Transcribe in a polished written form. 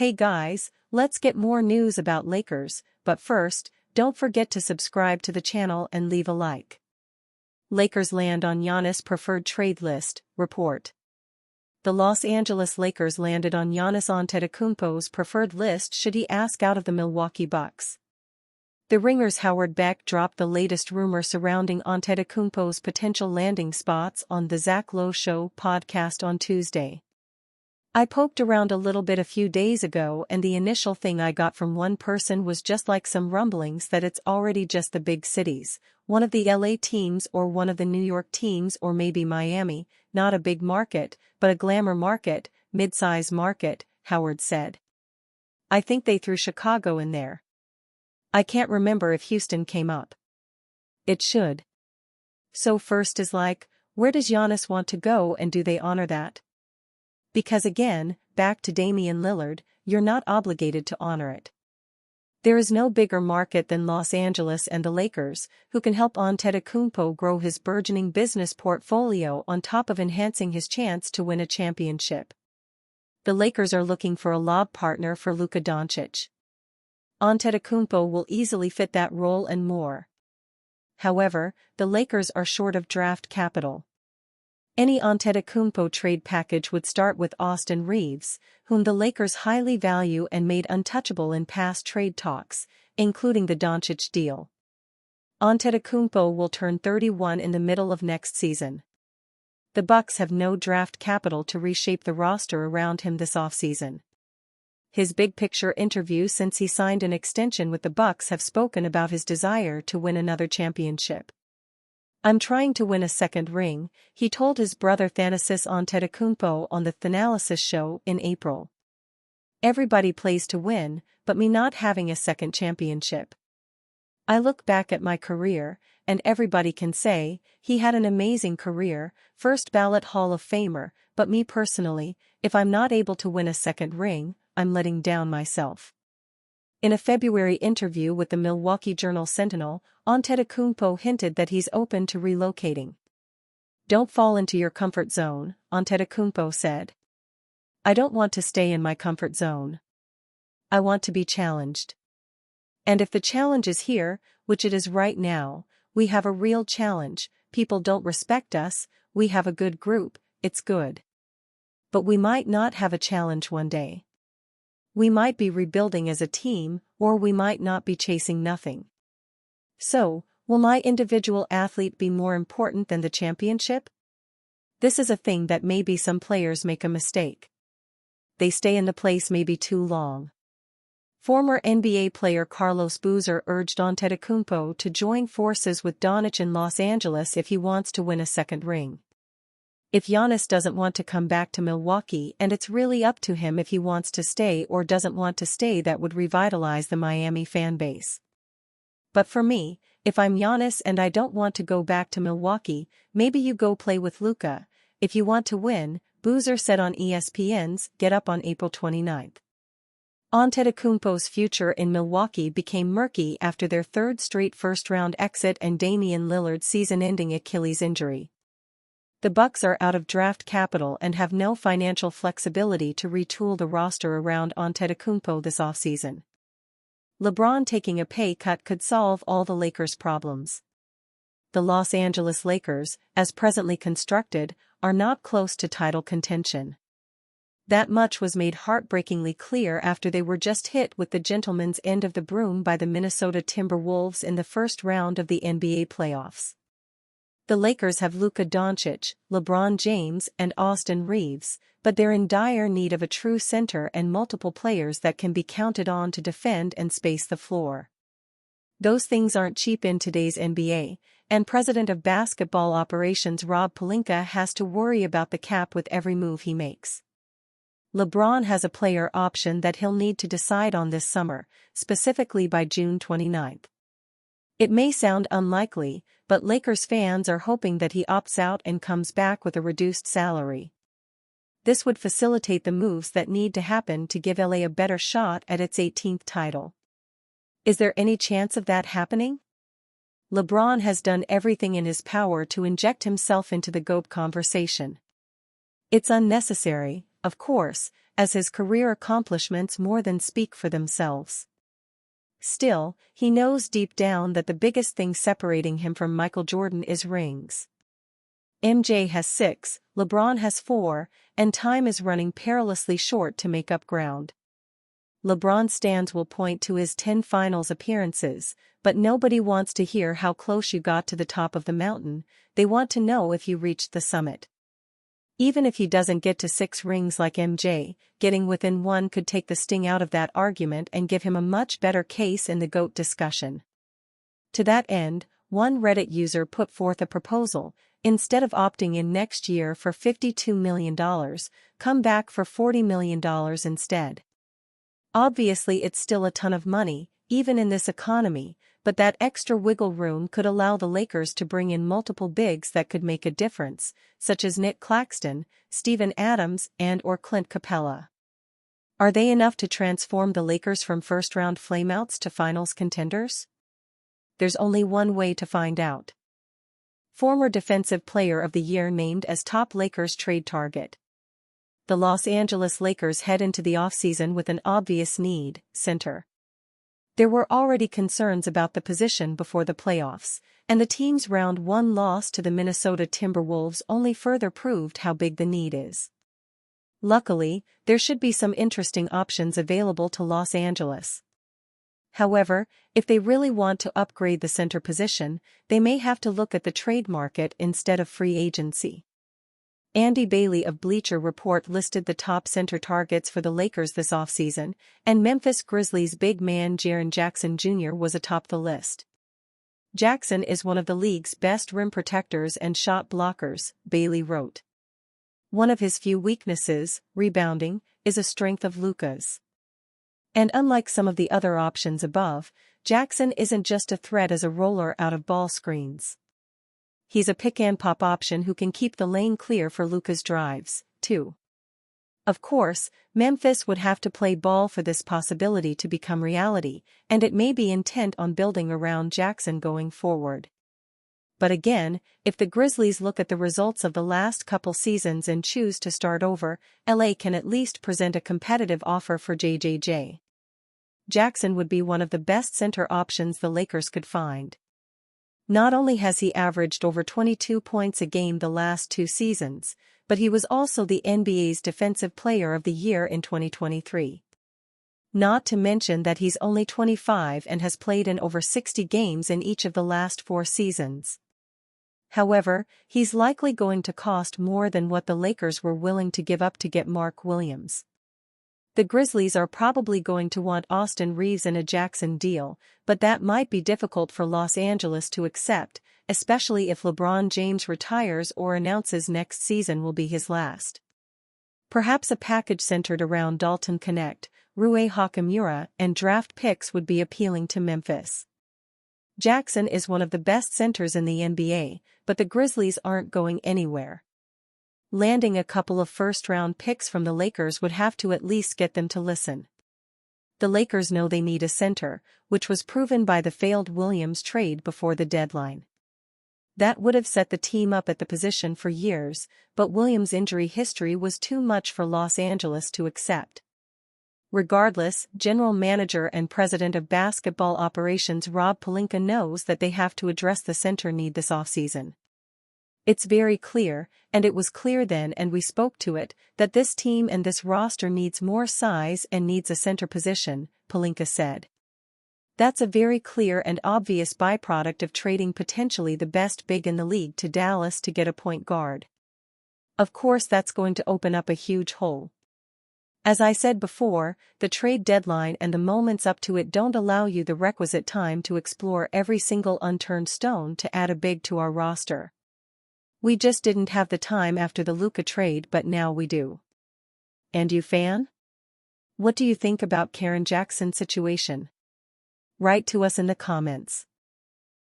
Hey guys, let's get more news about Lakers, but first, don't forget to subscribe to the channel and leave a like. Lakers land on Giannis preferred trade list, report. The Los Angeles Lakers landed on Giannis Antetokounmpo's preferred list should he ask out of the Milwaukee Bucks. The Ringer's Howard Beck dropped the latest rumor surrounding Antetokounmpo's potential landing spots on the Zach Lowe Show podcast on Tuesday. I poked around a little bit a few days ago and the initial thing I got from one person was just like some rumblings that it's already just the big cities, one of the LA teams or one of the New York teams or maybe Miami, not a big market, but a glamour market, mid-size market, Howard said. I think they threw Chicago in there. I can't remember if Houston came up. It should. So first is like, where does Giannis want to go and do they honor that? Because again, back to Damian Lillard, you're not obligated to honor it. There is no bigger market than Los Angeles and the Lakers, who can help Antetokounmpo grow his burgeoning business portfolio on top of enhancing his chance to win a championship. The Lakers are looking for a lob partner for Luka Doncic. Antetokounmpo will easily fit that role and more. However, the Lakers are short of draft capital. Any Antetokounmpo trade package would start with Austin Reaves, whom the Lakers highly value and made untouchable in past trade talks, including the Doncic deal. Antetokounmpo will turn 31 in the middle of next season. The Bucks have no draft capital to reshape the roster around him this offseason. His big-picture interviews since he signed an extension with the Bucks have spoken about his desire to win another championship. I'm trying to win a second ring, he told his brother Thanasis Antetokounmpo on the Thanalysis show in April. Everybody plays to win, but me not having a second championship. I look back at my career, and everybody can say, he had an amazing career, first ballot Hall of Famer, but me personally, if I'm not able to win a second ring, I'm letting down myself. In a February interview with the Milwaukee Journal-Sentinel, Antetokounmpo hinted that he's open to relocating. Don't fall into your comfort zone, Antetokounmpo said. I don't want to stay in my comfort zone. I want to be challenged. And if the challenge is here, which it is right now, we have a real challenge, people don't respect us, we have a good group, it's good. But we might not have a challenge one day. We might be rebuilding as a team, or we might not be chasing nothing. So, will my individual athlete be more important than the championship? This is a thing that maybe some players make a mistake. They stay in the place maybe too long. Former NBA player Carlos Boozer urged Antetokounmpo to join forces with Doncic in Los Angeles if he wants to win a second ring. If Giannis doesn't want to come back to Milwaukee and it's really up to him if he wants to stay or doesn't want to stay, that would revitalize the Miami fan base. But for me, if I'm Giannis and I don't want to go back to Milwaukee, maybe you go play with Luka, if you want to win, Boozer said on ESPN's Get Up on April 29. Antetokounmpo's future in Milwaukee became murky after their third straight first-round exit and Damian Lillard's season-ending Achilles injury. The Bucks are out of draft capital and have no financial flexibility to retool the roster around Antetokounmpo this offseason. LeBron taking a pay cut could solve all the Lakers' problems. The Los Angeles Lakers, as presently constructed, are not close to title contention. That much was made heartbreakingly clear after they were just hit with the gentleman's end of the broom by the Minnesota Timberwolves in the first round of the NBA playoffs. The Lakers have Luka Doncic, LeBron James and Austin Reaves, but they're in dire need of a true center and multiple players that can be counted on to defend and space the floor. Those things aren't cheap in today's NBA, and President of Basketball Operations Rob Pelinka has to worry about the cap with every move he makes. LeBron has a player option that he'll need to decide on this summer, specifically by June 29. It may sound unlikely, but Lakers fans are hoping that he opts out and comes back with a reduced salary. This would facilitate the moves that need to happen to give LA a better shot at its 18th title. Is there any chance of that happening? LeBron has done everything in his power to inject himself into the GOAT conversation. It's unnecessary, of course, as his career accomplishments more than speak for themselves. Still, he knows deep down that the biggest thing separating him from Michael Jordan is rings. MJ has 6, LeBron has 4, and time is running perilously short to make up ground. LeBron stands will point to his 10 finals appearances, but nobody wants to hear how close you got to the top of the mountain, they want to know if you reached the summit. Even if he doesn't get to 6 rings like MJ, getting within 1 could take the sting out of that argument and give him a much better case in the GOAT discussion. To that end, one Reddit user put forth a proposal: instead of opting in next year for $52 million, come back for $40 million instead. Obviously it's still a ton of money, even in this economy, but that extra wiggle room could allow the Lakers to bring in multiple bigs that could make a difference, such as Nick Claxton, Steven Adams, and/or Clint Capella. Are they enough to transform the Lakers from first-round flameouts to finals contenders? There's only one way to find out. Former Defensive Player of the Year named as top Lakers trade target. The Los Angeles Lakers head into the offseason with an obvious need: center. There were already concerns about the position before the playoffs, and the team's round 1 loss to the Minnesota Timberwolves only further proved how big the need is. Luckily, there should be some interesting options available to Los Angeles. However, if they really want to upgrade the center position, they may have to look at the trade market instead of free agency. Andy Bailey of Bleacher Report listed the top center targets for the Lakers this offseason, and Memphis Grizzlies big man Jaren Jackson Jr. was atop the list. Jackson is one of the league's best rim protectors and shot blockers, Bailey wrote. One of his few weaknesses, rebounding, is a strength of Luka's. And unlike some of the other options above, Jackson isn't just a threat as a roller out of ball screens. He's a pick-and-pop option who can keep the lane clear for Luka's drives, too. Of course, Memphis would have to play ball for this possibility to become reality, and it may be intent on building around Jackson going forward. But again, if the Grizzlies look at the results of the last couple seasons and choose to start over, LA can at least present a competitive offer for JJJ. Jackson would be one of the best center options the Lakers could find. Not only has he averaged over 22 points a game the last 2 seasons, but he was also the NBA's Defensive Player of the Year in 2023. Not to mention that he's only 25 and has played in over 60 games in each of the last 4 seasons. However, he's likely going to cost more than what the Lakers were willing to give up to get Mark Williams. The Grizzlies are probably going to want Austin Reeves in a Jackson deal, but that might be difficult for Los Angeles to accept, especially if LeBron James retires or announces next season will be his last. Perhaps a package centered around Dalton Knecht, Rui Hachimura, and draft picks would be appealing to Memphis. Jackson is one of the best centers in the NBA, but the Grizzlies aren't going anywhere. Landing a couple of first-round picks from the Lakers would have to at least get them to listen. The Lakers know they need a center, which was proven by the failed Williams trade before the deadline. That would have set the team up at the position for years, but Williams' injury history was too much for Los Angeles to accept. Regardless, General Manager and President of Basketball Operations Rob Pelinka knows that they have to address the center need this offseason. It's very clear, and it was clear then and we spoke to it, that this team and this roster needs more size and needs a center position, Pelinka said. That's a very clear and obvious byproduct of trading potentially the best big in the league to Dallas to get a point guard. Of course that's going to open up a huge hole. As I said before, the trade deadline and the moments up to it don't allow you the requisite time to explore every single unturned stone to add a big to our roster. We just didn't have the time after the Luka trade, but now we do. And you fan? What do you think about Jaren Jackson's situation? Write to us in the comments.